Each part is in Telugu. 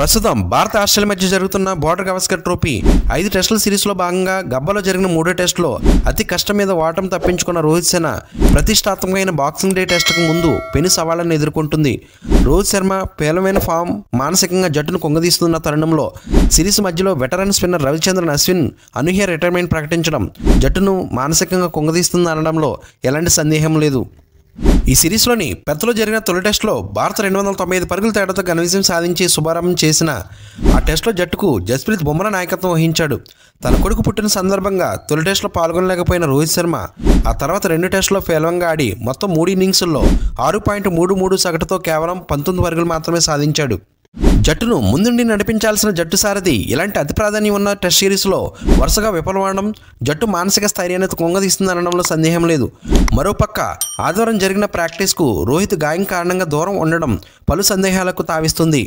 ప్రస్తుతం భారత ఆస్ట్రేలియా మధ్య జరుగుతున్న బోర్డర్ గవాస్కర్ ట్రోఫీ 5 టెస్టుల సిరీస్లో భాగంగా గబ్బాలో జరిగిన 3వ టెస్టులో అతి కష్టం మీద ఓటమి తప్పించుకున్న రోహిత్ శర్మ ప్రతిష్టాత్మకమైన బాక్సింగ్ డే టెస్టుకు ముందు పెను సవాళ్లను ఎదుర్కొంటుంది. రోహిత్ శర్మ పేలవమైన ఫామ్ మానసికంగా జట్టును కొంగదీస్తున్న తరుణంలో సిరీస్ మధ్యలో వెటరన్ స్పిన్నర్ రవిచంద్రన్ అశ్విన్ అనూహ్య రిటైర్మెంట్ ప్రకటించడం జట్టును మానసికంగా కొంగదీస్తుందనడంలో ఎలాంటి సందేహం లేదు. ఈ సిరీస్లోని పెర్త్లో జరిగిన తొలి టెస్టులో భారత్ 295 పరుగుల తేడాతో ఘన విజయం సాధించి శుభారంభం చేసిన ఆ టెస్టులో జట్టుకు జస్ప్రీత్ బుమ్రా నాయకత్వం వహించాడు. తన కొడుకు పుట్టిన సందర్భంగా తొలి టెస్టులో పాల్గొనలేకపోయిన రోహిత్ శర్మ ఆ తర్వాత 2 టెస్టులో పేలవంగా ఆడి మొత్తం 3 ఇన్నింగ్స్ల్లో 6.33 సగటుతో కేవలం 19 పరుగులు మాత్రమే సాధించాడు. జట్టును ముందుండి నడిపించాల్సిన జట్టు సారథి ఇలాంటి అతి ప్రాధాన్యం ఉన్న టెస్ట్ సిరీస్లో వరుసగా విఫలమవడం జట్టు మానసిక స్థైర్యాన్ని కొంగదీస్తుందనడంలో సందేహం లేదు. మరోపక్క ఆదివారం జరిగిన ప్రాక్టీస్కు రోహిత్ గాయం కారణంగా దూరం ఉండడం పలు సందేహాలకు తావిస్తుంది.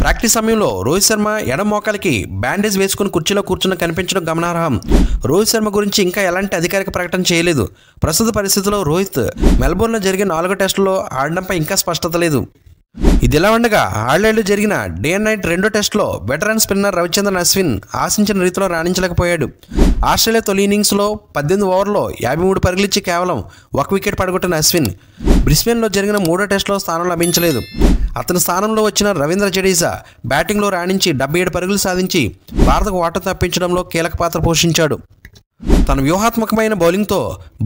ప్రాక్టీస్ సమయంలో రోహిత్ శర్మ ఎడమ మోకాలికి బ్యాండేజ్ వేసుకుని కుర్చీలో కూర్చుని కనిపించడం గమనార్హం. రోహిత్ శర్మ గురించి ఇంకా ఎలాంటి అధికారిక ప్రకటన చేయలేదు. ప్రస్తుత పరిస్థితుల్లో రోహిత్ మెల్బోర్న్లో జరిగిన 4వ టెస్టులో ఆడడంపై ఇంకా స్పష్టత లేదు. ఇదిలా ఉండగా ఆడిలేడ్లో జరిగిన డే అండ్ నైట్ 2వ టెస్టులో వెటరన్ స్పిన్నర్ రవిచంద్రన్ అశ్విన్ ఆశించిన రీతిలో రాణించలేకపోయాడు. ఆస్ట్రేలియా తొలి ఇన్నింగ్స్లో 18 ఓవర్లో 53 పరుగులిచ్చి కేవలం 1 వికెట్ పడగొట్టిన అశ్విన్ బ్రిస్బేన్లో జరిగిన 3వ టెస్టులో స్థానం లభించలేదు. అతని స్థానంలో వచ్చిన రవీంద్ర జడేజా బ్యాటింగ్లో రాణించి 77 పరుగులు సాధించి భారత్కు ఓటమి తప్పించడంలో కీలక పాత్ర పోషించాడు. తన వ్యూహాత్మకమైన బౌలింగ్తో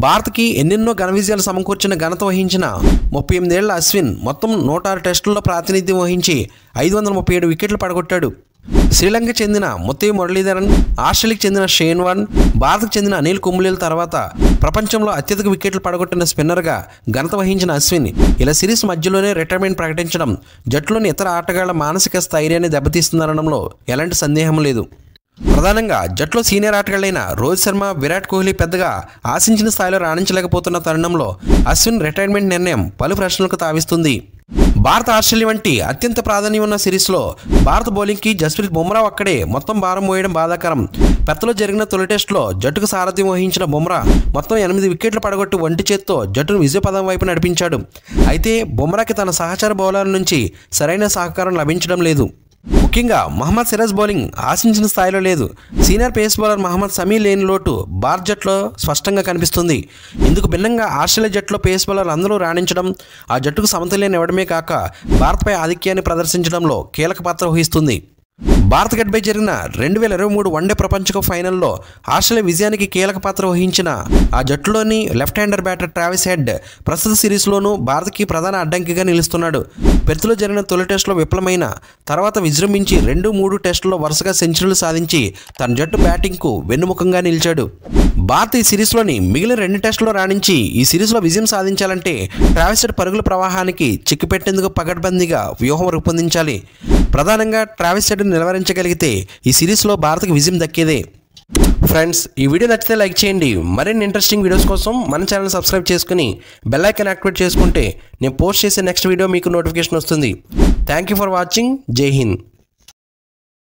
భారత్కి ఎన్నెన్నో ఘన విజయాలు సమకూర్చిన ఘనత వహించిన 38 ఏళ్ల అశ్విన్ మొత్తం 106 టెస్టుల్లో ప్రాతినిధ్యం వహించి 537 వికెట్లు పడగొట్టాడు. శ్రీలంకకు చెందిన ముత్తయ్య మురళీధరన్, ఆస్ట్రేలియాకు చెందిన షేన్ వార్న్, భారత్కు చెందిన అనిల్ కుంబ్లేల తర్వాత ప్రపంచంలో అత్యధిక వికెట్లు పడగొట్టిన స్పిన్నర్గా ఘనత వహించిన అశ్విన్ ఇలా సిరీస్ మధ్యలోనే రిటైర్మెంట్ ప్రకటించడం జట్టులోని ఇతర ఆటగాళ్ల మానసిక స్థైర్యాన్ని దెబ్బతీస్తుందనడంలో ఎలాంటి సందేహం లేదు. ప్రధానంగా జట్లో సీనియర్ ఆటగాళ్లైన రోహిత్ శర్మ, విరాట్ కోహ్లీ పెద్దగా ఆశించిన స్థాయిలో రాణించలేకపోతున్న తరుణంలో అశ్విన్ రిటైర్మెంట్ నిర్ణయం పలు ప్రశ్నలకు తావిస్తుంది. భారత ఆస్ట్రేలియా వంటి అత్యంత ప్రాధాన్యం ఉన్న సిరీస్లో భారత బౌలింగ్కి జస్ప్రీత్ బుమ్రా ఒక్కడే మొత్తం భారం మోయడం బాధాకరం. పెర్త్లో జరిగిన తొలి టెస్టులో జట్టుకు సారథ్యం వహించిన బుమ్రా మొత్తం 8 వికెట్లు పడగొట్టి ఒంటి చేత్తో జట్టును విజయపదం వైపు నడిపించాడు. అయితే బుమ్రాకి తన సహచర బౌలర్ల నుంచి సరైన సహకారం లభించడం లేదు. ముఖ్యంగా మహమ్మద్ సిరాజ్ బౌలింగ్ ఆశించిన స్థాయిలో లేదు. సీనియర్ పేస్ బౌలర్ మహమ్మద్ సమీ లేని లోటు భారత్ జట్టులో స్పష్టంగా కనిపిస్తుంది. ఇందుకు భిన్నంగా ఆస్ట్రేలియా జట్టులో పేస్ బౌలర్లు అందరూ రాణించడం ఆ జట్టుకు సమతుల్యాన్ని ఇవ్వడమే కాక భారత్పై ఆధిక్యాన్ని ప్రదర్శించడంలో కీలక పాత్ర వహిస్తుంది. భారత్ గడ్పై జరిగిన 2023 వన్డే ప్రపంచ కప్ ఫైనల్లో ఆస్ట్రేలియా విజయానికి కీలక పాత్ర వహించిన ఆ జట్టులోని left hander batter Travis Head ప్రస్తుత సిరీస్లోనూ భారత్కి ప్రధాన అడ్డంకిగా నిలుస్తున్నాడు. పెర్త్లో జరిగిన తొలి టెస్టులో విఫలమైన తర్వాత విజృంభించి 2-3 టెస్టుల్లో వరుసగా సెంచరీలు సాధించి తన జట్టు బ్యాటింగ్కు వెన్నుముఖంగా నిలిచాడు. భారత్ ఈ సిరీస్లోని మిగిలిన 2 టెస్టుల్లో రాణించి ఈ సిరీస్లో విజయం సాధించాలంటే ట్రావిస్ హెడ్ పరుగుల ప్రవాహానికి చిక్కిపెట్టేందుకు పకడ్బందీగా వ్యూహం రూపొందించాలి. ప్రధానంగా ట్రావిస్ హెడ్ నిలవరించగలిగితే ఈ సిరీస్లో భారత్కి విజయం దక్కేదే. ఫ్రెండ్స్, ఈ వీడియో నచ్చితే లైక్ చేయండి. మరిన్ని ఇంట్రెస్టింగ్ వీడియోస్ కోసం మన ఛానల్ సబ్స్క్రైబ్ చేసుకుని బెల్ ఐకాన్ యాక్టివేట్ చేసుకుంటే నేను పోస్ట్ చేసే నెక్స్ట్ వీడియో మీకు నోటిఫికేషన్ వస్తుంది. Thank you for watching. జై హింద్.